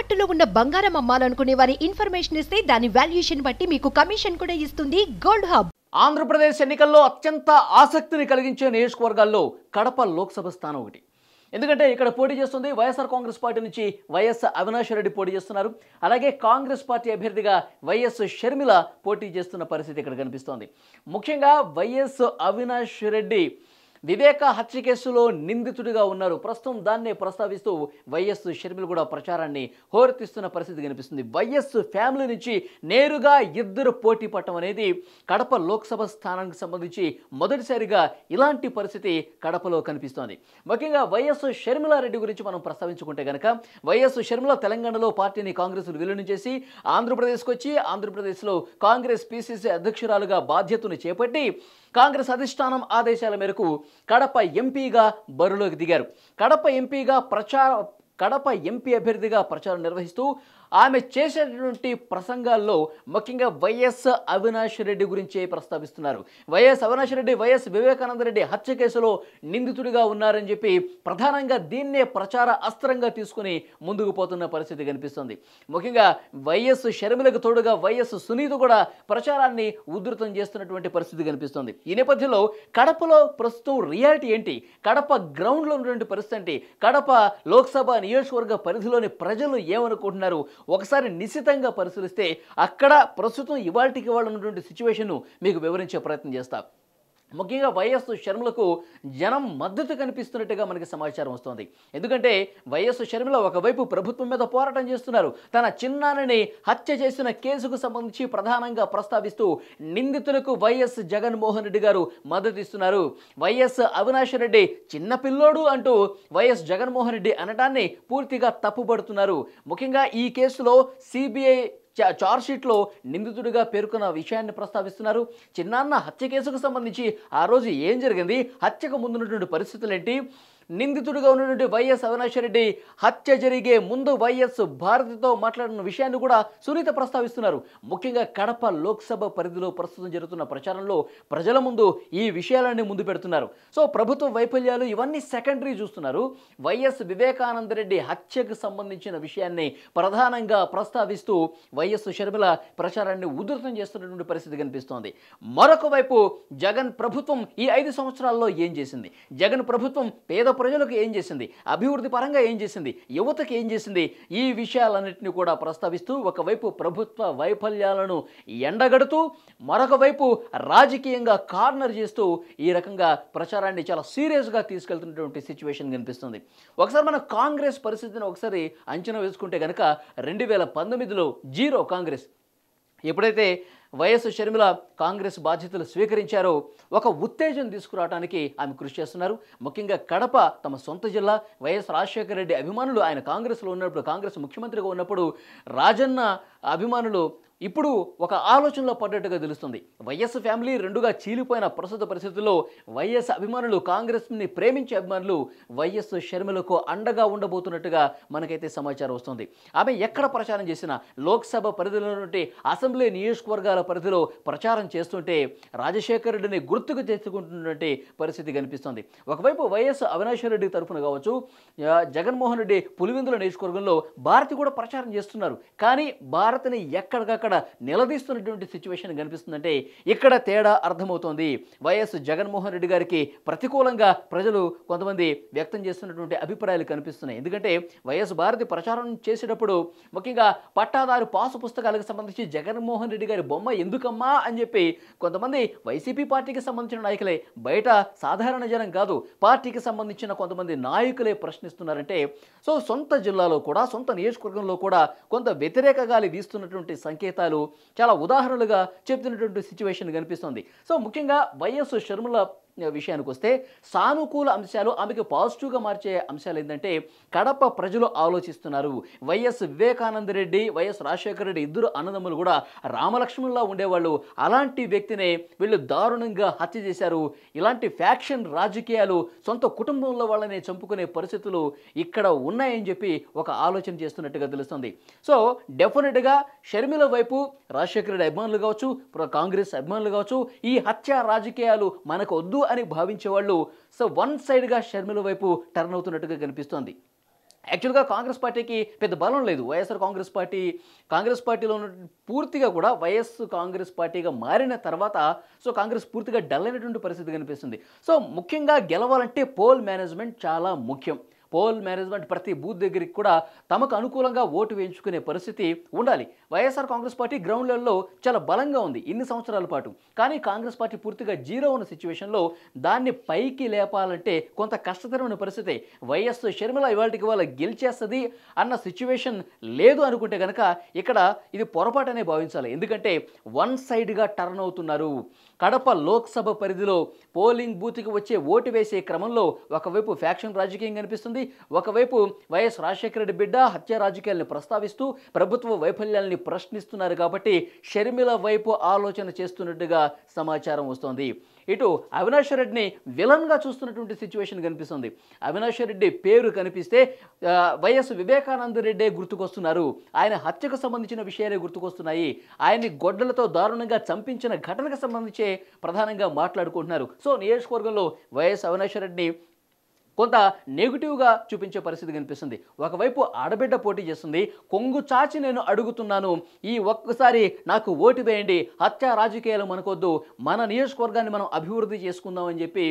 తాకట్టులో ఉన్న బంగారం అమ్మాలనుకునే వారి ఇన్ఫర్మేషన్ ఇస్తే దాని వాల్యుయేషన్ బట్టి మీకు కమిషన్ కూడా ఇస్తుంది గోల్డ్ హబ్. ఆంధ్రప్రదేశ్ ఎన్నికల్లో అత్యంత ఆసక్తిని కలిగించే నియోజకవర్గాల్లో కడప లోక్సభ స్థానం ఒకటి. ఎందుకంటే ఇక్కడ పోటీ చేస్తుంది వైఎస్ఆర్ కాంగ్రెస్ పార్టీ నుంచి వైఎస్ అవినాష్ రెడ్డి పోటీ చేస్తున్నారు. అలాగే కాంగ్రెస్ పార్టీ అభ్యర్థిగా వైఎస్ షర్మిల పోటీ చేస్తున్న పరిస్థితి ఇక్కడ కనిపిస్తోంది. ముఖ్యంగా వైఎస్ అవినాష్ రెడ్డి వివేక హత్య కేసులో నిందితుడిగా ఉన్నారు. ప్రస్తుతం దాన్నే ప్రస్తావిస్తూ వైఎస్ షర్మిల కూడా ప్రచారాన్ని హోరెత్తిస్తున్న పరిస్థితి కనిపిస్తుంది. వైఎస్ ఫ్యామిలీ నుంచి నేరుగా ఇద్దరు పోటీ పట్టడం అనేది కడప లోక్సభ స్థానానికి సంబంధించి మొదటిసారిగా ఇలాంటి పరిస్థితి కడపలో కనిపిస్తోంది. ముఖ్యంగా వైఎస్ షర్మిలారెడ్డి గురించి మనం ప్రస్తావించుకుంటే కనుక వైఎస్ షర్మిల తెలంగాణలో పార్టీని కాంగ్రెస్ విలీనం చేసి ఆంధ్రప్రదేశ్కి వచ్చి ఆంధ్రప్రదేశ్లో కాంగ్రెస్ పిసిసి అధ్యక్షురాలుగా బాధ్యతను చేపట్టి కాంగ్రెస్ అధిష్టానం ఆదేశాల మేరకు కడప ఎంపీగా బరిలోకి దిగారు. కడప ఎంపీ అభ్యర్థిగా ప్రచారం నిర్వహిస్తూ ఆమె చేసేటువంటి ప్రసంగాల్లో ముఖ్యంగా వైఎస్ అవినాష్ రెడ్డి గురించే ప్రస్తావిస్తున్నారు. వైఎస్ అవినాష్ రెడ్డి వైఎస్ వివేకానంద రెడ్డి హత్య కేసులో నిందితుడిగా ఉన్నారని చెప్పి ప్రధానంగా దీన్నే ప్రచార అస్త్రంగా తీసుకుని ముందుకు పోతున్న పరిస్థితి కనిపిస్తుంది. ముఖ్యంగా వైఎస్ షర్మిలకు తోడుగా వైఎస్ సునీత కూడా ప్రచారాన్ని ఉధృతం చేస్తున్నటువంటి పరిస్థితి కనిపిస్తుంది. ఈ నేపథ్యంలో కడపలో ప్రస్తుతం రియాలిటీ ఏంటి, కడప గ్రౌండ్లో ఉన్నటువంటి పరిస్థితి ఏంటి, కడప లోక్సభ నియోజకవర్గ పరిధిలోని ప్రజలు ఏమనుకుంటున్నారు ఒకసారి నిశ్చితంగా పరిశీలిస్తే అక్కడ ప్రస్తుతం ఇవాల్టికి వాళ్ళు ఉన్నటువంటి సిచ్యువేషన్ను మీకు వివరించే ప్రయత్నం చేస్తా. ముఖ్యంగా వైఎస్ షర్మిలకు జనం మద్దతు కనిపిస్తున్నట్టుగా మనకి సమాచారం వస్తుంది. ఎందుకంటే వైఎస్ షర్మిల ఒకవైపు ప్రభుత్వం మీద పోరాటం చేస్తున్నారు. తన చిన్నాన్నని హత్య చేసిన కేసుకు సంబంధించి ప్రధానంగా ప్రస్తావిస్తూ నిందితులకు వైఎస్ జగన్మోహన్ రెడ్డి గారు మద్దతు ఇస్తున్నారు. వైఎస్ అవినాష్ రెడ్డి చిన్నపిల్లోడు అంటూ వైఎస్ జగన్మోహన్ రెడ్డి అనటాన్ని పూర్తిగా తప్పుపడుతున్నారు. ముఖ్యంగా ఈ కేసులో సిబిఐ చార్జ్షీట్లో నిందితుడిగా పేర్కొన్న విషయాన్ని ప్రస్తావిస్తున్నారు. చిన్నాన్న హత్య కేసుకు సంబంధించి ఆ రోజు ఏం జరిగింది, హత్యకు ముందున్నటువంటి పరిస్థితులు ఏంటి, నిందితుడిగా ఉన్నటువంటి వైఎస్ అవినాష్ రెడ్డి హత్య జరిగే ముందు వైఎస్ భారతితో మాట్లాడిన విషయాన్ని కూడా సునీత ప్రస్తావిస్తున్నారు. ముఖ్యంగా కడప లోక్సభ పరిధిలో ప్రస్తుతం జరుగుతున్న ప్రచారంలో ప్రజల ముందు ఈ విషయాలన్నీ ముందు పెడుతున్నారు. సో ప్రభుత్వ వైఫల్యాలు ఇవన్నీ సెకండరీ చూస్తున్నారు. వైఎస్ వివేకానంద రెడ్డి హత్యకు సంబంధించిన విషయాన్ని ప్రధానంగా ప్రస్తావిస్తూ వైఎస్ షర్మిల ప్రచారాన్ని ఉధృతం చేస్తున్నటువంటి పరిస్థితి కనిపిస్తోంది. మరొక వైపు జగన్ ప్రభుత్వం ఈ 5 సంవత్సరాల్లో ఏం చేసింది, జగన్ ప్రభుత్వం పేద ప్రజలకు ఏం చేసింది, అభివృద్ధి పరంగా ఏం చేసింది, యువతకి ఏం చేసింది, ఈ విషయాలన్నింటినీ కూడా ప్రస్తావిస్తూ ఒకవైపు ప్రభుత్వ వైఫల్యాలను ఎండగడుతూ మరొక వైపు రాజకీయంగా కార్నర్ చేస్తూ ఈ రకంగా ప్రచారాన్ని చాలా సీరియస్గా తీసుకెళ్తున్నటువంటి సిచ్యువేషన్ కనిపిస్తుంది. ఒకసారి మన కాంగ్రెస్ పరిస్థితిని ఒకసారి అంచనా వేసుకుంటే కనుక 2019లో జీరో కాంగ్రెస్. ఎప్పుడైతే వైఎస్ షర్మిల కాంగ్రెస్ బాధ్యతలు స్వీకరించారో ఒక ఉత్తేజం తీసుకురావడానికి ఆమె కృషి చేస్తున్నారు. ముఖ్యంగా కడప తమ సొంత జిల్లా. వైఎస్ రాజశేఖర రెడ్డి అభిమానులు ఆయన కాంగ్రెస్లో ఉన్నప్పుడు, కాంగ్రెస్ ముఖ్యమంత్రిగా ఉన్నప్పుడు రాజన్న అభిమానులు ఇప్పుడు ఒక ఆలోచనలో పడ్డట్టుగా తెలుస్తుంది. వైఎస్ ఫ్యామిలీ రెండుగా చీలిపోయిన ప్రస్తుత పరిస్థితుల్లో వైఎస్ అభిమానులు, కాంగ్రెస్ని ప్రేమించే అభిమానులు వైఎస్ షర్మిలకు అండగా ఉండబోతున్నట్టుగా మనకైతే సమాచారం వస్తుంది. ఆమె ఎక్కడ ప్రచారం చేసినా లోక్సభ పరిధిలో నుండి అసెంబ్లీ నియోజకవర్గాల పరిధిలో ప్రచారం చేస్తుంటే రాజశేఖర రెడ్డిని గుర్తుకు తెచ్చుకుంటున్నటువంటి పరిస్థితి కనిపిస్తుంది. ఒకవైపు వైఎస్ అవినాష్ రెడ్డి తరఫున కావచ్చు, జగన్మోహన్ రెడ్డి పులివెందుల నియోజకవర్గంలో భారతి కూడా ప్రచారం చేస్తున్నారు. కానీ భారతిని ఎక్కడికక్కడ నిలదీస్తున్నటువంటి సిచ్యువేషన్ కనిపిస్తుందంటే ఇక్కడ తేడా అర్థమవుతోంది. వైఎస్ జగన్మోహన్ రెడ్డి గారికి ప్రతికూలంగా ప్రజలు కొంతమంది వ్యక్తం చేస్తున్నటువంటి అభిప్రాయాలు కనిపిస్తున్నాయి. ఎందుకంటే వైఎస్ భారతి ప్రచారం చేసేటప్పుడు ముఖ్యంగా పట్టాదారు పాసు పుస్తకాలకు సంబంధించి జగన్మోహన్ రెడ్డి గారి బొమ్మ ఎందుకమ్మా అని చెప్పి కొంతమంది వైసీపీ పార్టీకి సంబంధించిన నాయకులే, బయట సాధారణ జనం కాదు, పార్టీకి సంబంధించిన కొంతమంది నాయకులే ప్రశ్నిస్తున్నారంటే సో సొంత జిల్లాలో కూడా సొంత నియోజకవర్గంలో కూడా కొంత వ్యతిరేక గాలి వీస్తున్నటువంటి సంకేతాలు చాలా ఉదాహరణలుగా చెప్తున్నటువంటి సిచ్యువేషన్ కనిపిస్తుంది. సో ముఖ్యంగా వైఎస్ షర్మిల విషయానికి వస్తే సానుకూల అంశాలు, ఆమెకు పాజిటివ్గా మార్చే అంశాలు ఏంటంటే కడప ప్రజలు ఆలోచిస్తున్నారు. వైఎస్ వివేకానంద రెడ్డి, వైఎస్ రాజశేఖర రెడ్డి ఇద్దరు అన్నదమ్ములు కూడా రామలక్ష్మణులా ఉండేవాళ్ళు. అలాంటి వ్యక్తినే వీళ్ళు దారుణంగా హత్య చేశారు. ఇలాంటి ఫ్యాక్షన్ రాజకీయాలు సొంత కుటుంబంలో వాళ్ళని చంపుకునే పరిస్థితులు ఇక్కడ ఉన్నాయని చెప్పి ఒక ఆలోచన చేస్తున్నట్టుగా తెలుస్తుంది. సో డెఫినెట్గా షర్మిల వైపు రాజశేఖర రెడ్డి అభిమానులు కావచ్చు, కాంగ్రెస్ అభిమానులు కావచ్చు, ఈ హత్య రాజకీయాలు మనకు వద్దు అని భావించేవాళ్ళు సో వన్ సైడ్గా షర్మిల వైపు టర్న్ అవుతున్నట్టుగా కనిపిస్తోంది. యాక్చువల్గా కాంగ్రెస్ పార్టీకి పెద్ద బలం లేదు. కాంగ్రెస్ పార్టీలో ఉన్న పూర్తిగా కూడా వైఎస్ కాంగ్రెస్ పార్టీగా మారిన తర్వాత కాంగ్రెస్ పూర్తిగా డల్ అయినటువంటి పరిస్థితి కనిపిస్తుంది. ముఖ్యంగా గెలవాలంటే పోల్ మేనేజ్మెంట్ చాలా ముఖ్యం. పోల్ మేనేజ్మెంట్ ప్రతి బూత్ దగ్గరికి కూడా తమకు అనుకూలంగా ఓటు వేయించుకునే పరిస్థితి ఉండాలి. వైఎస్ఆర్ కాంగ్రెస్ పార్టీ గ్రౌండ్ లెవెల్లో చాలా బలంగా ఉంది ఇన్ని సంవత్సరాల పాటు. కానీ కాంగ్రెస్ పార్టీ పూర్తిగా జీరో ఉన్న సిచ్యువేషన్లో దాన్ని పైకి లేపాలంటే కొంత కష్టతరమైన పరిస్థితి. వైఎస్ షర్మిల ఇవాళకి ఇవాళ గెలిచేస్తుంది అన్న సిచ్యువేషన్ లేదు అనుకుంటే కనుక ఇక్కడ ఇది పొరపాటనే భావించాలి. ఎందుకంటే వన్ సైడ్గా టర్న్ అవుతున్నారు. కడప లోక్సభ పరిధిలో పోలింగ్ బూత్కి వచ్చే ఓటు వేసే క్రమంలో ఒకవైపు ఫ్యాక్షన్ రాజకీయం కనిపిస్తుంది, ఒకవైపు వైఎస్ రాజశేఖర రెడ్డి బిడ్డ హత్య రాజకీయాలను ప్రస్తావిస్తూ ప్రభుత్వ వైఫల్యాలని ప్రశ్నిస్తున్నారు. కాబట్టి షర్మిల వైపు ఆలోచన చేస్తున్నట్టుగా సమాచారం వస్తోంది. ఇటు అవినాష్ రెడ్డిని విలన్గా చూస్తున్నటువంటి సిచ్యువేషన్ కనిపిస్తుంది. అవినాష్ రెడ్డి పేరు కనిపిస్తే వైఎస్ వివేకానంద రెడ్డే గుర్తుకొస్తున్నారు. ఆయన హత్యకు సంబంధించిన విషయాలే గుర్తుకొస్తున్నాయి. ఆయన్ని గొడ్డలతో దారుణంగా చంపించిన ఘటనకు సంబంధించే ప్రధానంగా మాట్లాడుకుంటున్నారు. నియోజకవర్గంలో వైఎస్ అవినాష్ రెడ్డిని కొంత నెగిటివ్గా చూపించే పరిస్థితి కనిపిస్తుంది. ఒకవైపు ఆడబిడ్డ పోటీ చేస్తుంది, కొంగు చాచి నేను అడుగుతున్నాను, ఈ ఒక్కసారి నాకు ఓటు వేయండి, హత్య రాజకీయాలు మనకొద్దు, మన నియోజకవర్గాన్ని మనం అభివృద్ధి చేసుకుందామని చెప్పి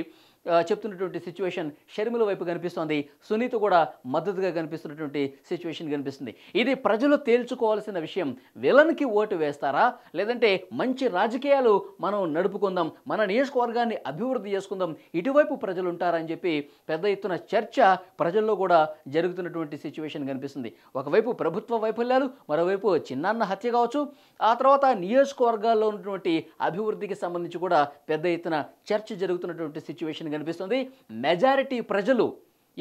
చెప్తున్నటువంటి సిచ్యువేషన్ షర్మిల వైపు కనిపిస్తోంది. సునీత కూడా మద్దతుగా కనిపిస్తున్నటువంటి సిచ్యువేషన్ కనిపిస్తుంది. ఇది ప్రజలు తేల్చుకోవాల్సిన విషయం. విలన్కి ఓటు వేస్తారా, లేదంటే మంచి రాజకీయాలు మనం నడుపుకుందాం, మన నియోజకవర్గాన్ని అభివృద్ధి చేసుకుందాం, ఇటువైపు ప్రజలు ఉంటారని చెప్పి పెద్ద ఎత్తున చర్చ ప్రజల్లో కూడా జరుగుతున్నటువంటి సిచ్యువేషన్ కనిపిస్తుంది. ఒకవైపు ప్రభుత్వ వైఫల్యాలు, మరోవైపు చిన్నాన్న హత్య కావచ్చు, ఆ తర్వాత నియోజకవర్గాల్లో ఉన్నటువంటి అభివృద్ధికి సంబంధించి కూడా పెద్ద ఎత్తున చర్చ జరుగుతున్నటువంటి సిచ్యువేషన్ కనిపిస్తుంది. మెజారిటీ ప్రజలు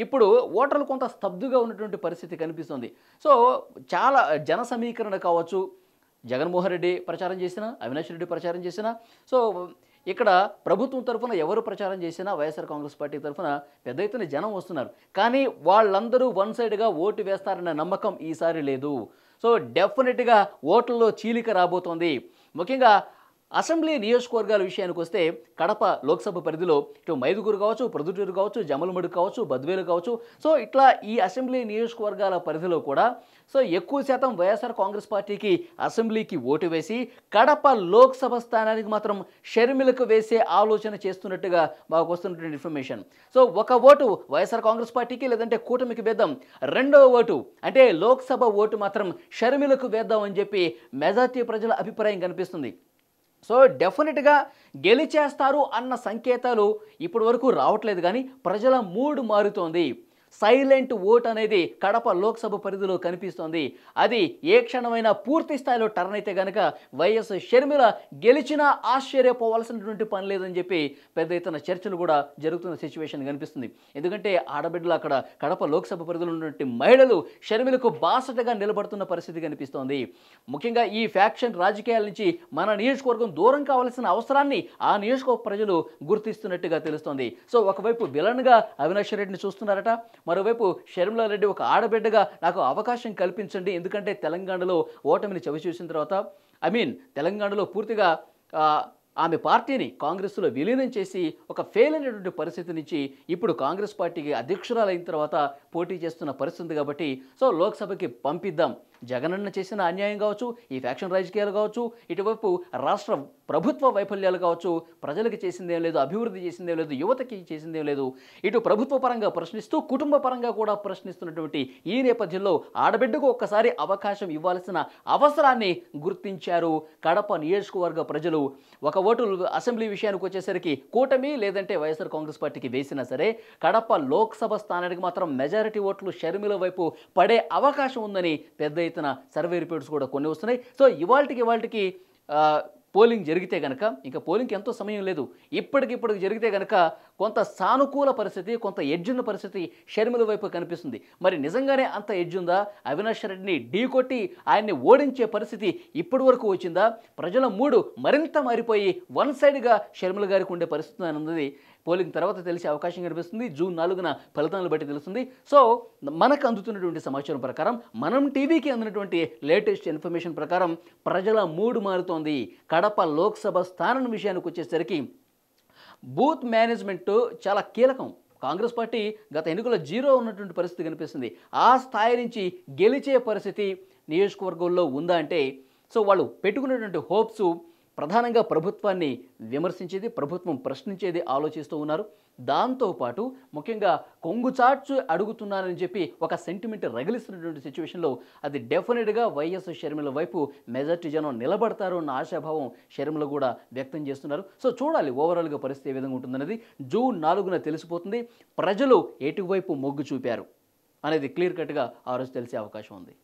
ఇప్పుడు ఓటర్లు కొంత స్తబ్దుగా ఉన్నటువంటి పరిస్థితి కనిపిస్తుంది. చాలా జన సమీకరణ కావచ్చు, జగన్మోహన్ రెడ్డి ప్రచారం చేసినా, అవినాష్ రెడ్డి ప్రచారం చేసినా, ఇక్కడ ప్రభుత్వం తరఫున ఎవరు ప్రచారం చేసినా వైఎస్ఆర్ కాంగ్రెస్ పార్టీ తరఫున పెద్ద ఎత్తున జనం వస్తున్నారు. కానీ వాళ్ళందరూ వన్ సైడ్గా ఓటు వేస్తారన్న నమ్మకం ఈసారి లేదు. డెఫినెట్గా ఓట్లలో చీలిక రాబోతోంది. ముఖ్యంగా అసెంబ్లీ నియోజకవర్గాల విషయానికి వస్తే కడప లోక్సభ పరిధిలో ఇటు మైదుగురు కావచ్చు, ప్రొద్దుటూరు కావచ్చు, జమలమడుగు కావచ్చు, బద్వేలు కావచ్చు, ఇట్లా ఈ అసెంబ్లీ నియోజకవర్గాల పరిధిలో కూడా ఎక్కువ శాతం వైఎస్ఆర్ కాంగ్రెస్ పార్టీకి అసెంబ్లీకి ఓటు వేసి కడప లోక్సభ స్థానానికి మాత్రం షర్మిలకు వేసే ఆలోచన చేస్తున్నట్టుగా మాకు వస్తున్నటువంటి ఇన్ఫర్మేషన్. ఒక ఓటు వైఎస్ఆర్ కాంగ్రెస్ పార్టీకి లేదంటే కూటమికి వేద్దాం, రెండో ఓటు అంటే లోక్సభ ఓటు మాత్రం షర్మిలకు వేద్దాం అని చెప్పి మెజార్టీ ప్రజల అభిప్రాయం కనిపిస్తుంది. డెఫినెట్గా గెలిచేస్తారు అన్న సంకేతాలు ఇప్పటి వరకు రావట్లేదు. కానీ ప్రజల మూడ్ మారుతోంది. సైలెంట్ ఓట్ అనేది కడప లోక్సభ పరిధిలో కనిపిస్తోంది. అది ఏ క్షణమైనా పూర్తి స్థాయిలో టర్న్ అయితే కనుక వైఎస్ షర్మిల గెలిచినా ఆశ్చర్యపోవాల్సినటువంటి పని లేదని చెప్పి పెద్ద ఎత్తున చర్చలు కూడా జరుగుతున్న సిచ్యువేషన్ కనిపిస్తుంది. ఎందుకంటే ఆడబిడ్డలు అక్కడ కడప లోక్సభ పరిధిలో ఉన్నటువంటి మహిళలు షర్మిలకు బాసటగా నిలబడుతున్న పరిస్థితి కనిపిస్తోంది. ముఖ్యంగా ఈ ఫ్యాక్షన్ రాజకీయాల నుంచి మన నియోజకవర్గం దూరం కావాల్సిన అవసరాన్ని ఆ నియోజకవర్గ ప్రజలు గుర్తిస్తున్నట్టుగా తెలుస్తోంది. ఒకవైపు విలన్గా అవినాష్ రెడ్డిని చూస్తున్నారట, మరోవైపు షర్మిలా రెడ్డి ఒక ఆడబిడ్డగా నాకు అవకాశం కల్పించండి, ఎందుకంటే తెలంగాణలో ఓటమిని చవిచూసిన తర్వాత తెలంగాణలో పూర్తిగా ఆమె పార్టీని కాంగ్రెస్లో విలీనం చేసి ఒక ఫెయిల్ అయినటువంటి పరిస్థితి నుంచి ఇప్పుడు కాంగ్రెస్ పార్టీకి అధ్యక్షురాలైన తర్వాత పోటీ చేస్తున్న పరిస్థితి కాబట్టి లోక్సభకి పంపిద్దాం. జగనన్న చేసిన అన్యాయం కావచ్చు, ఈ ఫ్యాక్షన్ రాజకీయాలు కావచ్చు, ఇటువైపు రాష్ట్ర ప్రభుత్వ వైఫల్యాలు కావచ్చు, ప్రజలకు చేసిందేం లేదు, అభివృద్ధి చేసిందేం లేదు, యువతకి చేసిందేం లేదు, ఇటు ప్రభుత్వ పరంగా ప్రశ్నిస్తూ కుటుంబ పరంగా కూడా ప్రశ్నిస్తున్నటువంటి ఈ నేపథ్యంలో ఆడబిడ్డకు ఒక్కసారి అవకాశం ఇవ్వాల్సిన అవసరాన్ని గుర్తించారు కడప నియోజకవర్గ ప్రజలు. ఒక ఓటు అసెంబ్లీ విషయానికి వచ్చేసరికి కూటమి లేదంటే వైఎస్ఆర్ కాంగ్రెస్ పార్టీకి వేసినా సరే కడప లోక్సభ స్థానానికి మాత్రం మెజారిటీ ఓట్లు షర్మిల వైపు పడే అవకాశం ఉందని పెద్ద ఎత్తున సర్వే రిపోర్ట్స్ కూడా కొన్ని వస్తున్నాయి. ఇవాళకి పోలింగ్ జరిగితే కనుక ఇంకా పోలింగ్కి ఎంతో సమయం లేదు, ఇప్పటికిప్పటికి జరిగితే కనుక కొంత సానుకూల పరిస్థితి, కొంత ఎడ్జున్న పరిస్థితి షర్మిల వైపు కనిపిస్తుంది. మరి నిజంగానే అంత ఎడ్జుందా? అవినాష్ రెడ్డిని ఢీకొట్టి ఆయన్ని ఓడించే పరిస్థితి ఇప్పటి వరకు వచ్చిందా? ప్రజల మూడు మరింత మారిపోయి వన్ సైడ్గా షర్మిల గారికి ఉండే పరిస్థితి అన్నది పోలింగ్ తర్వాత తెలిసే అవకాశం కనిపిస్తుంది. జూన్ 4న ఫలితాలను బట్టి తెలుస్తుంది. మనకు అందుతున్నటువంటి సమాచారం ప్రకారం, మనం టీవీకి అందినటువంటి లేటెస్ట్ ఇన్ఫర్మేషన్ ప్రకారం ప్రజల మూడు మారుతోంది. కడప లోక్సభ స్థానం విషయానికి వచ్చేసరికి బూత్ మేనేజ్మెంట్ చాలా కీలకం. కాంగ్రెస్ పార్టీ గత ఎన్నికల్లో 0 ఉన్నటువంటి పరిస్థితి కనిపిస్తుంది. ఆ స్థాయి నుంచి గెలిచే పరిస్థితి నియోజకవర్గంలో ఉందా అంటే, సో వాళ్ళు పెట్టుకున్నటువంటి హోప్స్ ప్రధానంగా ప్రభుత్వాన్ని విమర్శించేది, ప్రభుత్వం ప్రశ్నించేది ఆలోచిస్తూ ఉన్నారు. దాంతోపాటు ముఖ్యంగా కొంగుచార్చు అడుగుతున్నానని చెప్పి ఒక సెంటిమెంట్ రగిలిస్తున్నటువంటి సిచ్యువేషన్లో అది డెఫినెట్గా వైఎస్ షర్మిల వైపు మెజార్టీ జనం నిలబడతారు అన్న ఆశాభావం షర్మిల కూడా వ్యక్తం చేస్తున్నారు. సో చూడాలి ఓవరాల్గా పరిస్థితి ఏ విధంగా ఉంటుందనేది. జూన్ 4న తెలిసిపోతుంది ప్రజలు ఎటువైపు మొగ్గు చూపారు అనేది క్లియర్ కట్గా ఆ రోజు తెలిసే అవకాశం ఉంది.